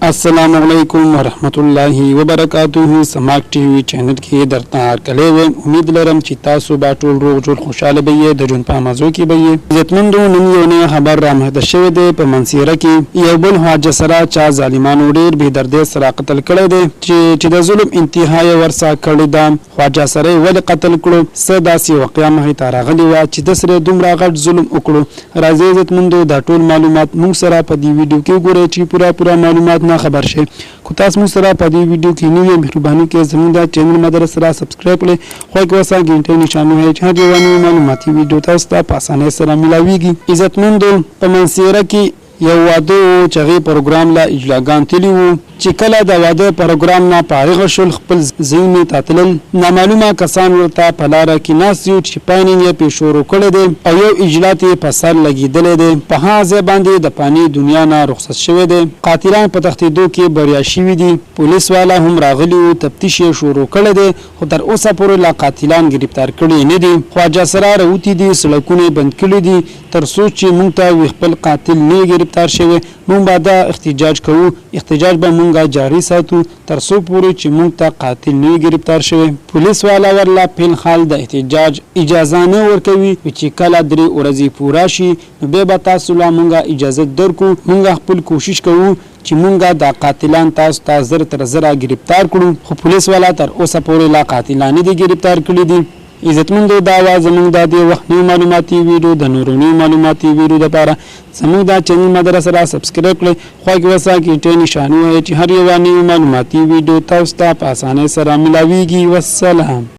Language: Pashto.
अस्सलाम वालेकुम वरहमतुल्लाहि वबरकातुहू समाक टीवी चैनल के दरतार कले व उम्मीद लरम چې تاسو با ټول روغ جوړ خوشاله بې د جون په مازو کې بې عزتمندو نن یو نه خبر را مهد شوی دی په منصیره کې یو بل حاج سره چا ظالمانو ډیر به درد سره قتل کړی دی چې د ظلم انتهای ورسا کړی دا حاج سره ول قتل کړو سداسي واقعا مه ته راغلی و چې د سره دومره غټ ظلم وکړو راځي عزتمندو دا ټول معلومات موږ سره په دې ویډیو کې ګورئ چې پورا معلومات خبر شي کو تاسو مو سره په دې ویډیو کې نوې مهرباني کې زموږ د چینل مدرسه سره سبسکرایب کړئ خو کې وسه غنټه نشانه وي چې هغه ونه معلوماتي ویډیو تاسو ته په اسانه سره ملاويږي عزتمندو په منصیره کې یو واده چې غي پروګرام لا اجلاګان تلی وو چې کله د واده پروګرام نه فارغ شول خپل زینې تعطیل نامعلومه کسان ورته په لار کې ناس یو چې پاینې یې په شروع کړل دي او یو اجلاتی په سر لګیدل دي په هغه باندې د پانی دنیا نه رخصت شوه دي قاتلان په تختیدو کې بریا شوی دي پولیس والا هم راغلی او تفتیش شروع کړل دي خو تر اوسه پورې لا قاتلان گرفتار کړي نه دي خواجه سره راوتی دي سړکونه بند کړي دي تر سوچ چې مونږ ته خپل قاتل نه گرفتار شوی مونږ به دا احتجاج کوو احتجاج به مونږ جاری ساتو تر څو پورې چې مونږ ته قاتل نه گرفتار شوی پولیس والا ورلا په حال د احتجاج اجازه نه ورکوي چې کله درې ورځې پورا شي نو به تاسو لا مونږه اجازه درکو مونږ خپل کوشش کوو چې مونږه د قاتلان تاسو ته زر تر زر گرفتار کړو خو پولیس والا تر اوسه پورې لا قاتلان دي گرفتار کړي دي عزتمندو دا आवाज زموږ د دې وختي معلوماتي ویډیو د نورونی معلوماتي ویډیو لپاره زموږ د چینل مدرسه را سبسکرایب کړئ خو کې وسه کې ټی نشانه وي چې هر یو معلوماتي ویډیو تاسو ته په اسانه سره ملاويږي والسلام